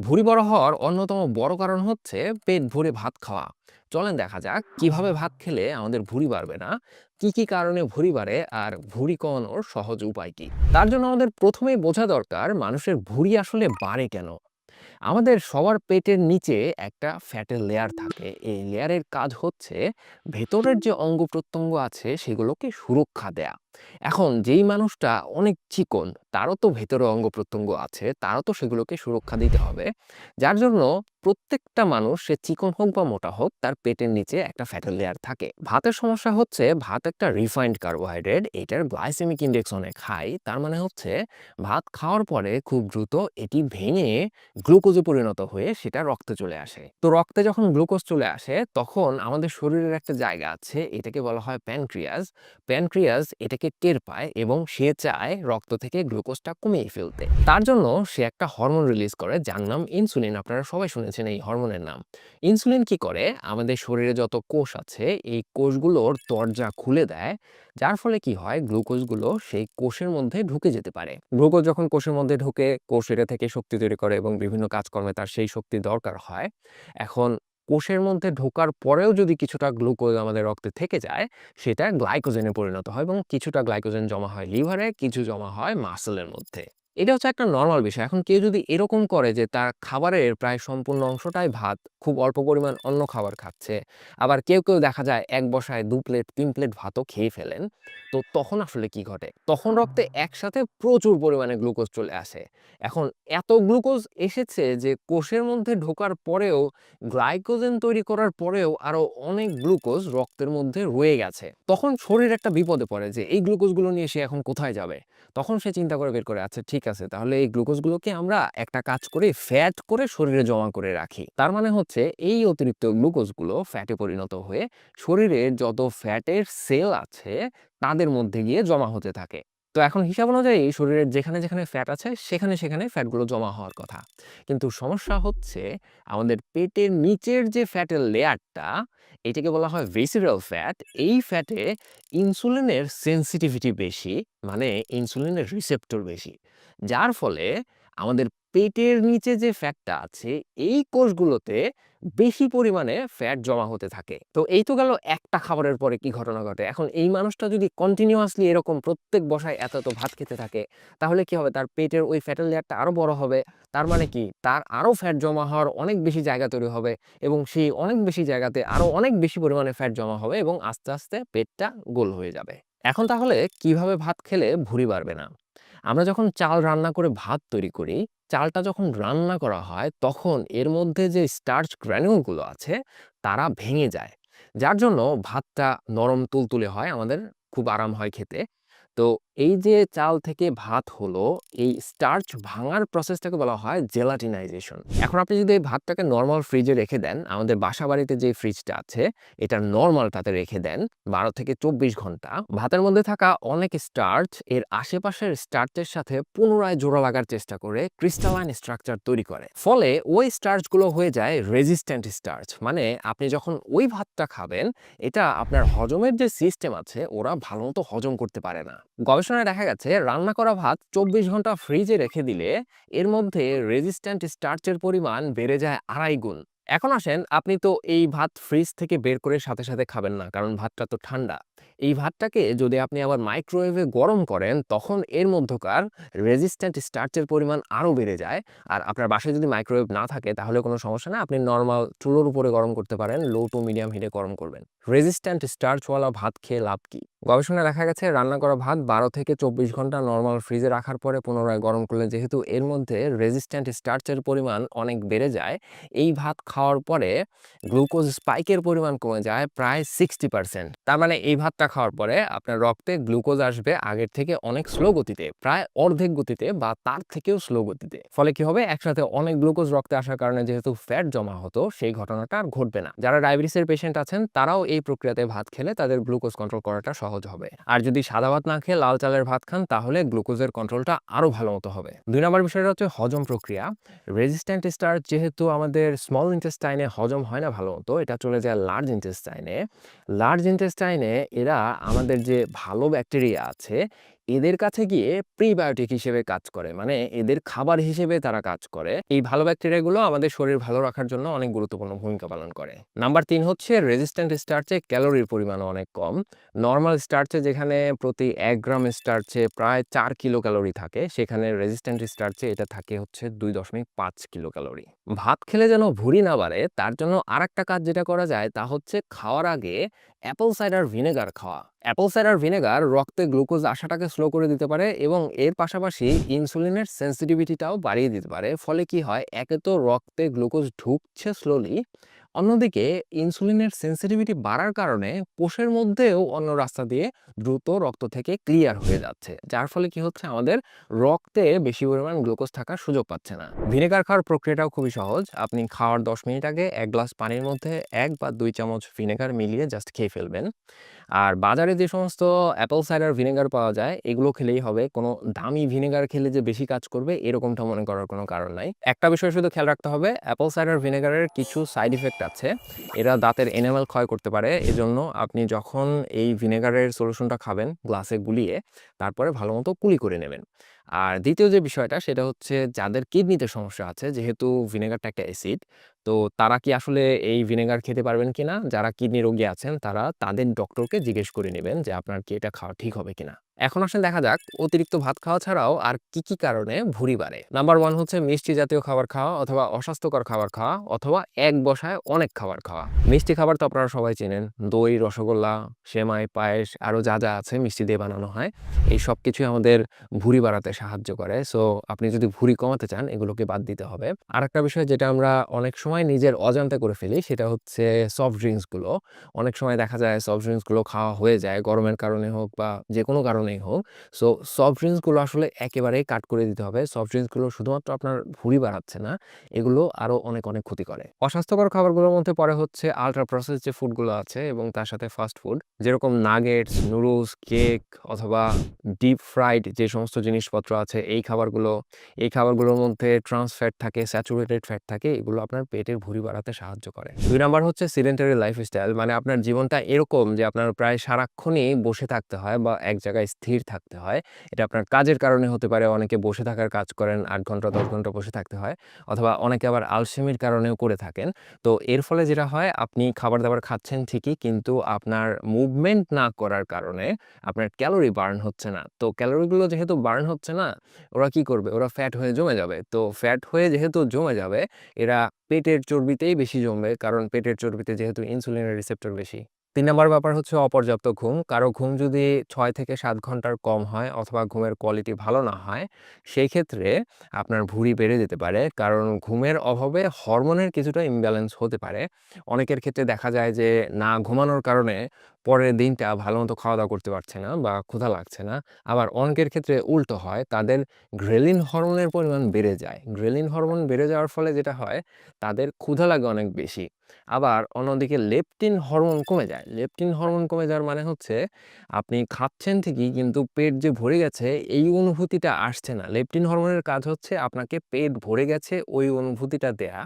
ভুঁড়ি বড় হওয়ার অন্যতম বড় কারণ হচ্ছে পেট ভরে ভাত খাওয়া। চলেন দেখা যাক কিভাবে ভাত খেলে আমাদের ভুঁড়ি বাড়বে না, কি কি কারণে ভুঁড়ি বাড়ে আর ভুঁড়ি কমানোর সহজ উপায় কি। তার জন্য আমাদের প্রথমেই বোঝা দরকার মানুষের ভুঁড়ি আসলে বাড়ে কেন। আমাদের সবার পেটের নিচে একটা ফ্যাটের লেয়ার থাকে। এই লেয়ারের কাজ হচ্ছে ভেতরের যে অঙ্গ প্রত্যঙ্গ আছে সেগুলোকে সুরক্ষা দেয়া। এখন যেই মানুষটা অনেক চিকন, তারও তো ভেতরে অঙ্গ প্রত্যঙ্গ আছে, তারও তো সেগুলোকে সুরক্ষা দিতে হবে। যার জন্য প্রত্যেকটা মানুষ, সে চিকন হোক বা মোটা হোক, তার পেটের নিচে একটা ফ্যাটের লেয়ার থাকে। ভাতের সমস্যা হচ্ছে ভাত একটা রিফাইন্ড কার্বোহাইড্রেট, এটার গ্লাইসেমিক ইন্ডেক্স অনেক হাই। তার মানে হচ্ছে ভাত খাওয়ার পরে খুব দ্রুত এটি ভেঙে গ্লুকোজে পরিণত হয়ে সেটা রক্তে চলে আসে। তো রক্তে যখন গ্লুকোজ চলে আসে তখন আমাদের শরীরের একটা জায়গা আছে, এটাকে বলা হয় প্যানক্রিয়াস। প্যানক্রিয়াস এটাকে টের পায় এবং সে চায় রক্ত থেকে গ্লুকোজটা কমিয়ে ফেলতে। তার জন্য সে একটা হরমোন রিলিজ করে যার নাম ইনসুলিন। আপনারা সবাই শুনেছেন এই হরমোনের নাম। ইনসুলিন কি করে, আমাদের শরীরে যত কোষ আছে এই কোষগুলোর দরজা খুলে দেয়, যার ফলে কি হয়, গ্লুকোজগুলো সেই কোষের মধ্যে ঢুকে যেতে পারে। গ্লুকোজ যখন কোষের মধ্যে ঢুকে, কোষ এটা থেকে শক্তি তৈরি করে এবং বিভিন্ন কাজকর্মে তার সেই শক্তি দরকার হয়। এখন কোষের মধ্যে ঢোকার পরেও যদি কিছুটা গ্লুকোজ আমাদের রক্তে থেকে যায়, সেটা গ্লাইকোজেনে পরিণত হয় এবং কিছুটা গ্লাইকোজেন জমা হয় লিভারে, কিছু জমা হয় মাসেলের মধ্যে। এটা হচ্ছে একটা নরমাল বিষয়। এখন কেউ যদি এরকম করে যে তার খাবারের প্রায় সম্পূর্ণ অংশটাই ভাত, খুব অল্প পরিমাণ অন্য খাবার খাচ্ছে, আবার কেউ দেখা যায় এক বসায় ২ প্লেট ৩ প্লেট ভাতও খেয়ে ফেলেন, তো তখন আসলে কি ঘটে? তখন রক্তে একসাথে প্রচুর পরিমাণে গ্লুকোজ চলে আসে। এখন এত গ্লুকোজ এসেছে যে কোষের মধ্যে ঢোকার পরেও, গ্লাইকোজেন তৈরি করার পরেও আরো অনেক গ্লুকোজ রক্তের মধ্যে রয়ে গেছে। তখন শরীর একটা বিপদে পড়ে যে এই গ্লুকোজগুলো নিয়ে সে এখন কোথায় যাবে? তখন সে চিন্তা করে বের করে, আচ্ছা ঠিক আছে, তাহলে এই গ্লুকোজগুলোকে আমরা একটা কাজ করে ফ্যাট করে শরীরে জমা করে রাখি। তার মানে হচ্ছে এই অতিরিক্ত গ্লুকোজগুলো ফ্যাটে পরিণত হয়ে শরীরের যত ফ্যাটের সেল আছে তাদের মধ্যে গিয়ে জমা হতে থাকে। তো এখন হিসাব অনুযায়ী শরীরের যেখানে ফ্যাট আছে সেখানে ফ্যাটগুলো জমা হওয়ার কথা। কিন্তু সমস্যা হচ্ছে আমাদের পেটের নিচের যে ফ্যাটের লেয়ারটা, এটাকে বলা হয় ভিসেরাল ফ্যাট। এই ফ্যাটে ইনসুলিনের সেনসিটিভিটি বেশি, মানে ইনসুলিনের রিসেপ্টর বেশি। যার ফলে আমাদের পেটের নিচে যে ফ্যাটটা আছে এই কোষগুলোতে বেশি পরিমাণে ফ্যাট জমা হতে থাকে। তো এই তো গেল একটা খাবারের পরে কি ঘটনা ঘটে। এখন এই মানুষটা যদি কন্টিনিউয়াসলি এরকম প্রত্যেক বসায় এত ভাত খেতে থাকে, তাহলে কি হবে, তার পেটের ওই ফ্যাটের লেয়ারটা আরো বড় হবে। তার মানে কি, তার আরো ফ্যাট জমা হওয়ার অনেক বেশি জায়গা তৈরি হবে এবং সেই অনেক বেশি জায়গাতে আরো অনেক বেশি পরিমাণে ফ্যাট জমা হবে এবং আস্তে আস্তে পেটটা গোল হয়ে যাবে। এখন তাহলে কিভাবে ভাত খেলে ভুঁড়ি বাড়বে না? আমরা যখন চাল রান্না করে ভাত তৈরি করি, চালটা যখন রান্না করা হয় তখন এর মধ্যে যে স্টার্চ গ্র্যানিউলগুলো আছে তারা ভেঙে যায়। যার জন্য ভাতটা নরম তুলতুলে হয়, আমাদের খুব আরাম হয় খেতে। তো এই যে চাল থেকে ভাত হলো, এই স্টার্চ ভাঙার প্রসেসটাকে বলা হয় জেলাটিনাইজেশন। এখন আপনি যদি এই ভাতটাকে নরমাল ফ্রিজে রেখে দেন, আমাদের বাসাবাড়িতে যে ফ্রিজটা আছে এটা নরমালটাতে রেখে দেন ১২ থেকে ২৪ ঘন্টা, ভাতের মধ্যে থাকা অনেক স্টার্চ এর আশেপাশের স্টার্চের সাথে পুনরায় জোড়া লাগার চেষ্টা করে ক্রিস্টালাইন স্ট্রাকচার তৈরি করে। ফলে ওই স্টার্চগুলো হয়ে যায় রেজিস্ট্যান্ট স্টার্চ। মানে আপনি যখন ওই ভাতটা খাবেন, এটা আপনার হজমের যে সিস্টেম আছে ওরা ভালোমতো হজম করতে পারে না। গবেষণায় দেখা গেছে রান্না করা ভাত ২৪ ঘন্টা ফ্রিজে রেখে দিলে এর মধ্যে রেজিস্ট্যান্ট স্টার্চের পরিমাণ বেড়ে যায় ২.৫ গুণ। এখন আসেন, আপনি তো এই ভাত ফ্রিজ থেকে বের করে সাথে খাবেন না, কারণ ভাতটা তো ঠান্ডা। এই ভাতটাকে যদি আপনি আবার মাইক্রোওয়েভে গরম করেন তখন এর মধ্যকার রেজিস্ট্যান্ট স্টার্চের পরিমাণ আরো বেড়ে যায়। আর আপনার বাসায় যদি মাইক্রোওয়েভ না থাকে তাহলে কোনো সমস্যা না, আপনি নরমাল চুলোর উপরে গরম করতে পারেন, লো টু মিডিয়াম হিটে গরম করবেন। রেজিস্ট্যান্ট স্টার্চওয়ালা ভাত খেয়ে লাভ কি? গবেষণায় দেখা গেছে রান্না করা ভাত ১২ থেকে ২৪ ঘন্টা নরমাল ফ্রিজে রাখার পরে পুনরায় গরম করলে যেহেতু এর মধ্যে রেজিস্ট্যান্ট স্টার্চের পরিমাণ অনেক বেড়ে যায়, এই ভাত খাওয়ার পরে গ্লুকোজ স্পাইকের পরিমাণ কমে যায় প্রায় 60%। তার মানে এই ভাতটা খাওয়ার পরে আপনার রক্তে গ্লুকোজ আসবে আগের থেকে অনেক স্লো গতিতে, প্রায় অর্ধেক গতিতে বা তার থেকেও স্লো গতিতে। ফলে কি হবে, একসাথে অনেক গ্লুকোজ রক্তে আসার কারণে যেহেতু ফ্যাট জমা হতো সেই ঘটনাটা আর ঘটবে না। যারা ডায়াবেটিসের পেশেন্ট আছেন তারাও এই প্রক্রিয়াতে ভাত খেলে তাদের গ্লুকোজ কন্ট্রোল করাটা সহজ হবে। আর যদি সাদা ভাত না খেয়ে লাল চালের ভাত খান তাহলে গ্লুকোজের কন্ট্রোলটা আরো ভালো মতো হবে। ২ নম্বর বিষয়টা হচ্ছে হজম প্রক্রিয়া। রেজিস্ট্যান্ট স্টার্চ যেহেতু আমাদের স্মল ইন্টেস্টাইনে হজম হয় না ভালো মতো, এটা চলে যায় লার্জ ইন্টেস্টাইনে। লার্জ ইন্টেস্টাইনে এরা আমাদের যে ভালো ব্যাকটেরিয়া আছে এদের কাছে গিয়ে প্রিবায়োটিক হিসেবে কাজ করে, মানে এদের খাবার হিসেবে তারা কাজ করে। এই ভালো ব্যাকটেরিয়াগুলো আমাদের শরীর ভালো রাখার জন্য অনেক গুরুত্বপূর্ণ ভূমিকা পালন করে। নাম্বার 3 হচ্ছে রেজিস্ট্যান্ট স্টার্চে ক্যালোরির পরিমাণ অনেক কম। নরমাল স্টার্চে যেখানে প্রতি 1 গ্রাম স্টার্চে প্রায় 4 কিলো ক্যালোরি থাকে, সেখানে রেজিস্ট্যান্ট স্টার্চে এটা থাকে হচ্ছে 2.5 কিলো ক্যালোরি। ভাত খেলে যেন ভুঁড়ি না বাড়ে তার জন্য আরেকটা কাজ যেটা করা যায় তা হচ্ছে খাওয়ার আগে অ্যাপল সাইডার ভিনেগার খাওয়া। অ্যাপল সাইডার ভিনেগার রক্তে গ্লুকোজ আসাটাকে স্লো করে দিতে পারে এবং এর পাশাপাশি ইনসুলিনের সেন্সিটিভিটিটাও বাড়িয়ে দিতে পারে। ফলে কি হয়, একে তো রক্তে গ্লুকোজ ঢুকছে স্লোলি, অন্যদিকে ইনসুলিনের সেন্সিটিভিটি বাড়ার কারণে কোষের মধ্যেও অন্য রাস্তা দিয়ে দ্রুত রক্ত থেকে ক্লিয়ার হয়ে যাচ্ছে, যার ফলে কি হচ্ছে, আমাদের রক্তে বেশি পরিমাণ গ্লুকোজ থাকার সুযোগ পাচ্ছে না। ভিনেগার খাওয়ার প্রক্রিয়াটাও খুবই সহজ। আপনি খাওয়ার 10 মিনিট আগে 1 গ্লাস পানির মধ্যে 1 বা 2 চামচ ভিনেগার মিলিয়ে জাস্ট খেয়ে ফেলবেন। আর বাজারে যে সমস্ত অ্যাপল সাইডার ভিনেগার পাওয়া যায় এগুলো খেলেই হবে। কোনো দামি ভিনেগার খেলে যে বেশি কাজ করবে এরকমটা মনে করার কোনো কারণ নাই। একটা বিষয় শুধু খেয়াল রাখতে হবে, অ্যাপল সাইডার ভিনেগারের কিছু সাইড ইফেক্ট আছে। এরা দাঁতের এনামেল ক্ষয় করতে পারে। এজন্য আপনি যখন এই ভিনেগারের সলিউশনটা খাবেন গ্লাসে গুলিয়ে তারপরে ভালোমতো কুলি করে নেবেন। আর দ্বিতীয় যে বিষয়টা সেটা হচ্ছে, যাদের কিডনিতে সমস্যা আছে, যেহেতু ভিনেগারটা একটা অ্যাসিড, তো তারা কি আসলে এই ভিনেগার খেতে পারবেন কিনা? যারা কিডনি রোগী আছেন তারা তাদের ডক্টরকে জিজ্ঞেস করে নেবেন যে আপনার কি এটা খাওয়া ঠিক হবে কিনা। এখন আসেন দেখা যাক অতিরিক্ত ভাত খাওয়া ছাড়াও আর কি কারণে ভুঁড়ি বাড়ে। নাম্বার 1 হচ্ছে মিষ্টি জাতীয় খাবার খাওয়া অথবা অস্বাস্থ্যকর খাবার খাওয়া অথবা এক বসায় অনেক খাবার খাওয়া। মিষ্টি খাবার তো আপনারা সবাই চেনেন। দই, রসগোল্লা, সেমাই, পায়েস আরো যা আছে মিষ্টি দিয়ে বানানো হয়। এই সবকিছুই আমাদের ভুঁড়ি বাড়াতে সাহায্য করে। সো আপনি যদি ভুঁড়ি কমাতে চান এগুলোকে বাদ দিতে হবে। আরেকটা বিষয় যেটা আমরা অনেক সময় নিজের অজান্তে করে ফেলি সেটা হচ্ছে সফট ড্রিংকস গুলো। অনেক সময় দেখা যায় সফট ড্রিংকস গুলো খাওয়া হয়ে যায় গরমের কারণে হোক বা যেকোনো কারণেই হোক। সো সফট ড্রিংকস গুলো আসলে একেবারেই কাট করে দিতে হবে। সফট ড্রিংকস গুলো শুধুমাত্র আপনার ভুঁড়ি বাড়াচ্ছে না, এগুলো আরো অনেক ক্ষতি করে। অস্বাস্থ্যকর খাবারগুলোর মধ্যে পড়ে হচ্ছে আল্ট্রা প্রসেসড যে ফুডগুলো আছে এবং তার সাথে ফাস্ট ফুড, যেরকম নাগেটস, নুডলস, কেক অথবা ডিপ ফ্রাইড যে সমস্ত জিনিসপত্র আছে এই খাবারগুলোর মধ্যে ট্রান্স ফ্যাট থাকে, স্যাচুরেটেড ফ্যাট থাকে, এগুলো আপনার পেটের ভুঁড়ি বাড়াতে সাহায্য করে। 2 নাম্বার হচ্ছে সিডেন্টারি লাইফস্টাইল, মানে আপনার জীবনটা এরকম যে আপনার প্রায় সারাক্ষণই বসে থাকতে হয় বা এক জায়গায় স্থির থাকতে হয়। এটা আপনার কাজের কারণে হতে পারে, অনেকে বসে থাকার কাজ করেন, 8 ঘন্টা 10 ঘন্টা বসে থাকতে হয়, অথবা অনেকে আবার আলসেমির কারণেও করে থাকেন। তো এর ফলে যেটা হয়, আপনি খাবার-দাবার খাচ্ছেন ঠিকই কিন্তু আপনার মুভমেন্ট না করার কারণে আপনার ক্যালোরি বার্ন হচ্ছে না। তো ক্যালোরিগুলো যেহেতু বার্ন হচ্ছে না, ওরা কি করবে? ওরা ফ্যাট হয়ে জমে যাবে। তো ফ্যাট হয়ে যেহেতু জমে যাবে, এরা পেটের চর্বিতেই বেশি জমবে। কারণ পেটের চর্বিতে যেহেতু ইনসুলিনের রিসেপ্টর বেশি। ৩ নাম্বার ব্যাপার হচ্ছে অপর্যাপ্ত ঘুম। কারো ঘুম যদি ৬ থেকে ৭ ঘন্টার কম হয় অথবা ঘুমের কোয়ালিটি ভালো না হয়, সেই ক্ষেত্রে আপনার ভুঁড়ি বেড়ে যেতে পারে। কারণ ঘুমের অভাবে হরমোনের কিছুটা ইমব্যালেন্স হতে পারে। অনেকের ক্ষেত্রে দেখা যায় যে না ঘুমানোর কারণে পরের দিনটা ভালোমতো খাওয়া-দাওয়া করতে পারছে না বা ক্ষুধা লাগছে না। আবার অনেকের ক্ষেত্রে উল্টো হয়, তাদের গ্রেলিন হরমোনের পরিমাণ বেড়ে যায়। গ্রেলিন হরমোন বেড়ে যাওয়ার ফলে যেটা হয়, তাদের ক্ষুধা লাগে অনেক বেশি। আবার অন্যদিকে লেপটিন হরমোন কমে যায়। লেপটিন হরমোন কমে যাওয়ার মানে হচ্ছে, আপনি খাচ্ছেন ঠিকই কিন্তু পেট যে ভরে গেছে এই অনুভূতিটা আসছে না। লেপটিন হরমোনের কাজ হচ্ছে আপনাকে পেট ভরে গেছে ওই অনুভূতিটা দেয়া।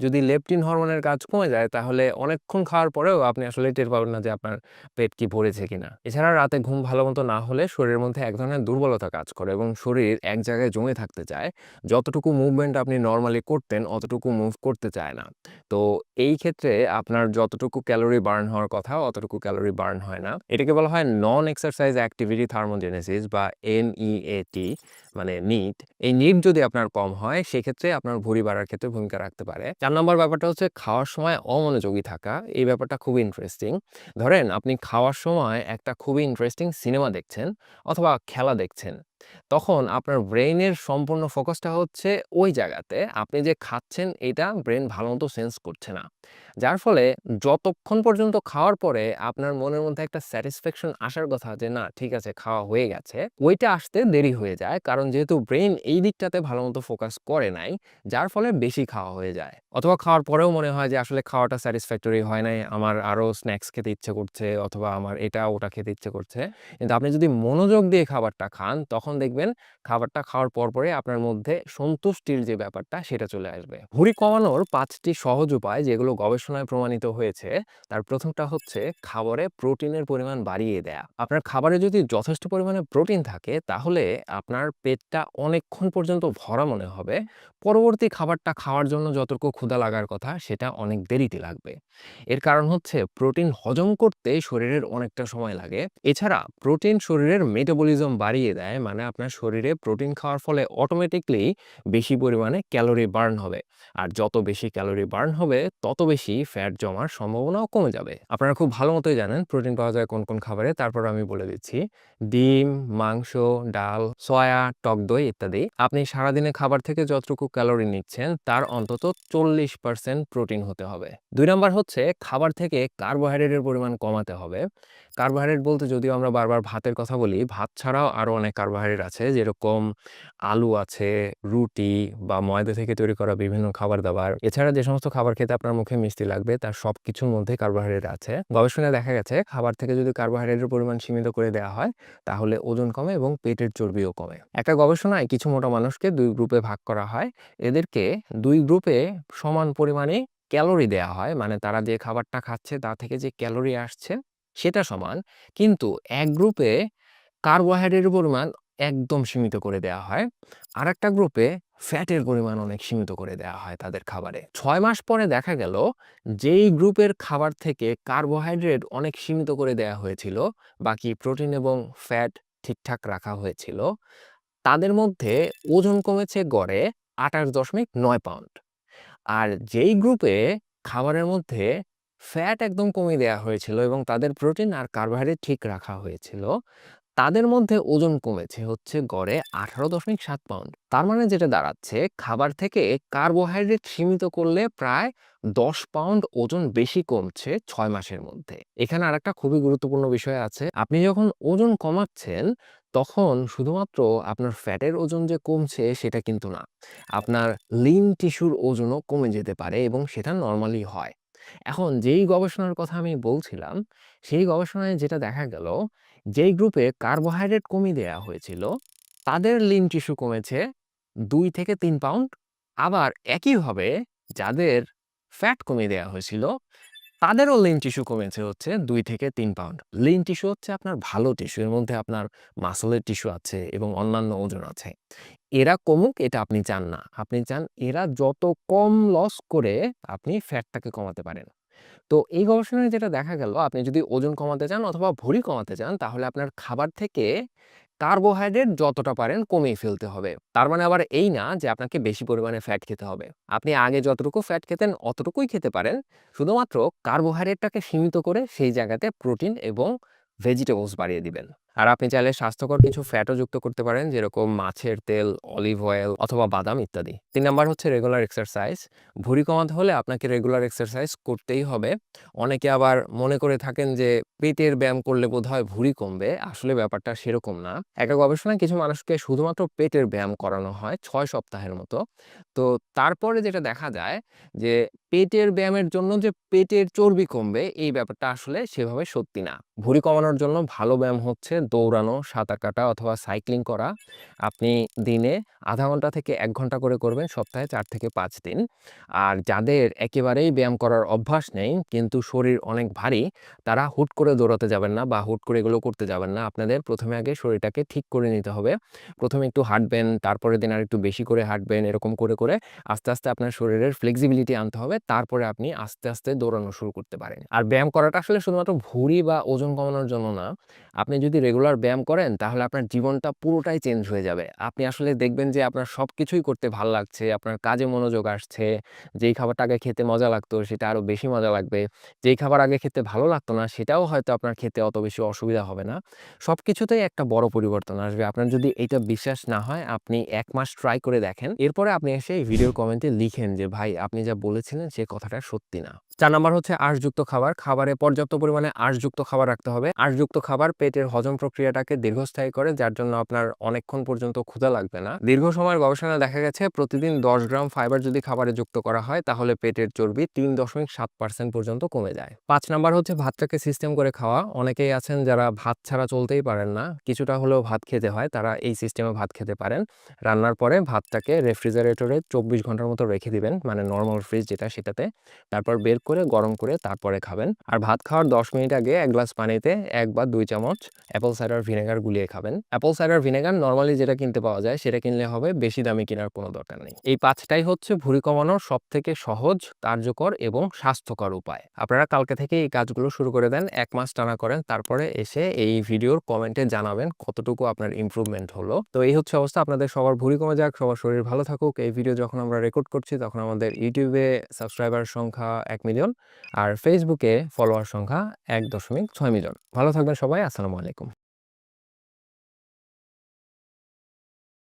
যদি লেপটিন হরমোনের কাজ কমে যায় তাহলে অনেকক্ষণ খাওয়ার পরেও আপনি আসলে টের পাবেন না যে আপনার পেট কি ভরেছে কিনা। এছাড়া রাতে ঘুম ভালোমতো না হলে শরীরের মধ্যে এক ধরনের দুর্বলতা কাজ করে এবং শরীর এক জায়গায় জমে থাকতে চায়। যতটুকু মুভমেন্ট আপনি নরমালি করতেন অতটুকু মুভ করতে চায় না। তো এই ক্ষেত্রে আপনার যতটুকু ক্যালোরি বার্ন হওয়ার কথা অতটুকু ক্যালোরি বার্ন হয় না। এটাকে বলা হয় নন এক্সারসাইজ অ্যাক্টিভিটি থার্মোজেনেসিস বা NEAT, মানে নিট। এই নিট যদি আপনার কম হয় সেক্ষেত্রে আপনার ভুঁড়ি বাড়ার ক্ষেত্রে ভূমিকা রাখতে পারে। ৪ নম্বর ব্যাপারটা হচ্ছে খাওয়ার সময় অমনোযোগী থাকা। এই ব্যাপারটা খুবই ইন্টারেস্টিং। ধরেন আপনি খাওয়ার সময় একটা খুবই ইন্টারেস্টিং সিনেমা দেখছেন অথবা খেলা দেখছেন। তখন আপনার ব্রেইনের সম্পূর্ণ ফোকাসটা হচ্ছে ওই জায়গাতে। আপনি যে খাচ্ছেন এটা ব্রেন ভালোমতো সেন্স করছে না। যার ফলে যতক্ষণ পর্যন্ত খাওয়ার পরে আপনার মনের মধ্যে একটা স্যাটিসফ্যাকশন আসার কথা যে না ঠিক আছে খাওয়া হয়ে গেছে, ওইটা আসতে দেরি হয়ে যায়। কারণ যেহেতু ব্রেন এই দিকটাতে ভালোমতো ফোকাস করে নাই, যার ফলে বেশি খাওয়া হয়ে যায়। অথবা খাওয়ার পরেও মনে হয় যে আসলে খাওয়াটা স্যাটিসফ্যাক্টরি হয় নাই। আমার আরো স্ন্যাকস খেতে ইচ্ছে করছে অথবা আমার এটা ওটা খেতে ইচ্ছে করছে। কিন্তু আপনি যদি মনোযোগ দিয়ে খাবারটা খান, তখন দেখবেন খাবারটা খাওয়ার পরপরই আপনার মধ্যে সন্তুষ্টির যে ব্যাপারটা সেটা চলে আসবে। ভুঁড়ি কমানোর ৫ টি সহজ উপায় যেগুলো গবেষণায় প্রমাণিত হয়েছে, তার ১ম টা হচ্ছে খাবারে প্রোটিনের পরিমাণ বাড়িয়ে দেয়া। আপনার খাবারে যদি যথেষ্ট পরিমাণে প্রোটিন থাকে, তাহলে আপনার পেটটা অনেকক্ষণ পর্যন্ত ভরা মনে হবে। পরবর্তী খাবারটা খাওয়ার জন্য যতটুকু ক্ষুধা লাগার কথা সেটা অনেক দেরিতে লাগবে। এর কারণ হচ্ছে প্রোটিন হজম করতে শরীরের অনেকটা সময় লাগে। এছাড়া প্রোটিন শরীরের মেটাবলিজম বাড়িয়ে দেয়, মানে আপনার শরীরে প্রোটিন খাওয়ার ফলে অটোমেটিকলি বেশি পরিমাণে ক্যালোরি বার্ন হবে। আর যত বেশি ক্যালোরি বার্ন হবে তত বেশি ফ্যাট জমার সম্ভাবনাও কমে যাবে। আপনারা খুব ভালো মতোই জানেন প্রোটিন পাওয়া যায় কোন কোন খাবারে, তারপর আমি বলে দিচ্ছি। ডিম, মাংস, ডাল, সয়া, টক দই ইত্যাদি। আপনি সারাদিনে খাবার থেকে যতটুকু ক্যালোরি নিচ্ছেন তার অন্তত 40% প্রোটিন হতে হবে। ২ নাম্বার হচ্ছে খাবার থেকে কার্বোহাইড্রেটের পরিমাণ কমাতে হবে। কার্বোহাইড্রেট বলতে যদিও আমরা বারবার ভাতের কথা বলি, ভাত ছাড়াও আরো অনেক কার্বোহাইড্রেট আছে, যেরকম আলু আছে, রুটি বা ময়দা থেকে তৈরি করা বিভিন্ন খাবার-দাবার। এছাড়া যে সমস্ত খাবার খেতে আপনার মুখে মিষ্টি লাগবে তার সবকিছুর মধ্যে কার্বোহাইড্রেট আছে। গবেষণায় দেখা গেছে খাবার থেকে যদি কার্বোহাইড্রেটের পরিমাণ সীমিত করে দেওয়া হয়, তাহলে ওজন কমে এবং পেটের চর্বিও কমে। একটা গবেষণায় কিছু মোটা মানুষকে ২ গ্রুপে ভাগ করা হয়। এদেরকে ২ গ্রুপে সমান পরিমাণে ক্যালোরি দেয়া হয়। মানে তারা যে খাবারটা খাচ্ছে তা থেকে যে ক্যালোরি আসছে সেটা সমান। কিন্তু এক গ্রুপে কার্বোহাইড্রেটের পরিমাণ একদম সীমিত করে দেয়া হয়। আরেকটা গ্রুপে ফ্যাটের পরিমাণ অনেক সীমিত করে দেয়া হয় তাদের খাবারে। ৬ মাস পরে দেখা গেল যেই গ্রুপের খাবার থেকে কার্বোহাইড্রেট অনেক সীমিত করে দেয়া হয়েছিল, বাকি প্রোটিন এবং ফ্যাট ঠিকঠাক রাখা হয়েছিল, তাদের মধ্যে ওজন কমেছে গড়ে ২৮.৯ পাউন্ড। আর যেই গ্রুপে খাবারের মধ্যে ফ্যাট একদম কমিয়ে দেয়া হয়েছিল এবং তাদের প্রোটিন আর কার্বোহাইড্রেট ঠিক রাখা হয়েছিল, তাদের মধ্যে ওজন কমেছে হচ্ছে গড়ে ১৮.৭ পাউন্ড। তার মানে যেটা দাঁড়াচ্ছে খাবার থেকে কার্বোহাইড্রেট সীমিত করলে প্রায় ১০ পাউন্ড ওজন বেশি কমছে ৬ মাসের মধ্যে। এখানে আরেকটা খুবই গুরুত্বপূর্ণ বিষয় আছে। আপনি যখন ওজন কমাচ্ছেন তখন শুধুমাত্র আপনার ফ্যাটের ওজন যে কমছে সেটা কিন্তু না। আপনার লিন টিস্যুর ওজনও কমে যেতে পারে এবং সেটা নরমালি হয়। এখন যেই গবেষণার কথা আমি বলছিলাম, সেই গবেষণায় যেটা দেখা গেল, যেই গ্রুপে কার্বোহাইড্রেট কমিয়ে দেয়া হয়েছিল, তাদের লিন টিস্যু কমেছে ২ থেকে ৩ পাউন্ড। আবার একইভাবে যাদের ফ্যাট কমিয়ে দেয়া হয়েছিল, তাদেরও লিন টিস্যু কমেছে হচ্ছে ২ থেকে ৩ পাউন্ড। লিন টিস্যু হচ্ছে আপনার ভালো টিস্যু। এর মধ্যে আপনার মাসলের টিস্যু আছে এবং অন্যান্য ওজন আছে। এরা কমুক এটা আপনি চান না। আপনি চান এরা যত কম লস করে আপনি ফ্যাটটাকে কমাতে পারেন। তো এই গবেষণায় যেটা দেখা গেল, আপনি যদি ওজন কমাতে চান অথবা ভুঁড়ি কমাতে চান, তাহলে আপনার খাবার থেকে কার্বোহাইড্রেট যতটা পারেন কমিয়ে ফেলতে হবে। তার মানে আবার এই না যে আপনাকে বেশি পরিমাণে ফ্যাট খেতে হবে। আপনি আগে যতটুকু ফ্যাট খেতেন অতটুকুই খেতে পারেন। শুধুমাত্র কার্বোহাইড্রেটটাকে সীমিত করে সেই জায়গাতে প্রোটিন এবং ভেজিটেবলস বাড়িয়ে দিবেন। আর আপনি চাইলে স্বাস্থ্যকর কিছু ফ্যাটও যুক্ত করতে পারেন, যেরকম মাছের তেল, অলিভ অয়েল অথবা বাদাম ইত্যাদি। ৩ নাম্বার হচ্ছে রেগুলার এক্সারসাইজ। ভুঁড়ি কমাতে হলে আপনাকে রেগুলার এক্সারসাইজ করতেই হবে। অনেকে আবার মনে করে থাকেন যে পেটের ব্যায়াম করলে বোধহয় ভুঁড়ি কমবে। আসলে ব্যাপারটা সেরকম না। একটা গবেষণায় কিছু মানুষকে শুধুমাত্র পেটের ব্যায়াম করানো হয় ৬ সপ্তাহের মতো। তো তারপরে যেটা দেখা যায় যে পেটের ব্যায়ামের জন্য যে পেটের চর্বি কমবে এই ব্যাপারটা আসলে সেভাবে সত্যি না। ভুঁড়ি কমানোর জন্য ভালো ব্যায়াম হচ্ছে দৌড়ানো, সাঁতার কাটা অথবা সাইক্লিং করা। আপনি দিনে ০.৫ ঘন্টা থেকে ১ ঘন্টা করে করবেন সপ্তাহে ৪ থেকে ৫ দিন। আর যাদের একেবারেই ব্যায়াম করার অভ্যাস নেই কিন্তু শরীর অনেক ভারী, তারা হুট করে দৌড়াতে যাবেন না বা হুট করে এগুলো করতে যাবেন না। আপনাদের ১ম এ আগে শরীরটাকে ঠিক করে নিতে হবে। ১ম এ একটু হাঁটবেন, তারপরের দিন আরেকটু বেশি করে হাঁটবেন। এরকম করে, করে আস্তে, আস্তে আপনার শরীরের ফ্লেক্সিবিলিটি আনতে হবে। তারপরে আপনি আস্তে, আস্তে দৌড়ানো শুরু করতে পারেন। আর ব্যায়াম করাটা আসলে শুধুমাত্র ভুঁড়ি বা ওজন কমানোর জন্য না। আপনি যদি রেগুলার ব্যায়াম করেন তাহলে আপনার জীবনটা পুরোটাই চেঞ্জ হয়ে যাবে। আপনি আসলে দেখবেন যে আপনার সবকিছুই করতে ভাল লাগছে, আপনার কাজে মনোযোগ আসছে। যেই খাবারটা আগে খেতে মজা লাগতো সেটা আরো বেশি মজা লাগবে। যেই খাবার আগে খেতে ভালো লাগতো না সেটাও হয়তো আপনার খেতে অত বেশি অসুবিধা হবে না। সবকিছুতেই একটা বড় পরিবর্তন আসবে। আপনার যদি এইটা বিশ্বাস না হয় আপনি ১ মাস ট্রাই করে দেখেন। এরপরে আপনি এসে এই ভিডিওর কমেন্টে লিখেন যে ভাই আপনি যা বলেছিলেন সে কথাটা সত্যি না। 4 নাম্বার হচ্ছে আঁশযুক্ত খাবার। খাবারে পর্যাপ্ত পরিমাণে আঁশযুক্ত খাবার রাখতে হবে। আঁশযুক্ত খাবার পেটের হজম প্রক্রিয়াটাকে দীর্ঘস্থায়ী করে, যার জন্য আপনার অনেকক্ষণ পর্যন্ত ক্ষুধা লাগবে না। দীর্ঘ সময়ের গবেষণায় দেখা গেছে প্রতিদিন 10 গ্রাম ফাইবার যদি খাবারে যুক্ত করা হয় তাহলে পেটের চর্বি 3.7% পর্যন্ত কমে যায়। 5 নাম্বার হচ্ছে ভাতটাকে সিস্টেম করে খাওয়া। অনেকেই আছেন যারা ভাত ছাড়া চলতেই পারেন না, কিছুটা হলেও ভাত খেতে হয়, তারা এই সিস্টেমে ভাত খেতে পারেন। রান্নার পরে ভাতটাকে রেফ্রিজারেটরে 24 ঘন্টার মতো রেখে দিবেন, মানে নরমাল ফ্রিজ যেটা সেটাতে। তারপর বের করে গরম করে তারপরে খাবেন। আর ভাত খাওয়ার 10 মিনিট আগে 1 গ্লাস পানিতে 1 বা 2 চামচ অ্যাপল সাইডার ভিনেগার গুলিয়ে খাবেন। অ্যাপল সাইডার ভিনেগার নরমালি যেটা কিনতে পাওয়া যায় সেটা কিনলে হবে, বেশি দামি কেনার কোনো দরকার নেই। এই 5টাই হচ্ছে ভুঁড়ি কমানোর সবথেকে সহজ, কার্যকর এবং স্বাস্থ্যকর উপায়। আপনারা কালকে থেকে এই কাজগুলো শুরু করে দেন, 1 মাস টানা করেন, তারপরে এসে এই ভিডিওর কমেন্টে জানাবেন কতটুকু আপনার ইমপ্রুভমেন্ট হলো। তো এই হচ্ছে অবস্থা। আপনাদের সবার ভুঁড়ি কমে যাক, সবার শরীর ভালো থাকুক। এই ভিডিও যখন আমরা রেকর্ড করছি তখন আমাদের ইউটিউবে সাবস্ক্রাইবার সংখ্যা 1 মিলিয়ন আর ফেসবুকে ফলোয়ার সংখ্যা 1.6 মিলিয়ন। ভালো থাকবেন সবাই। আসসালামু আলাইকুম।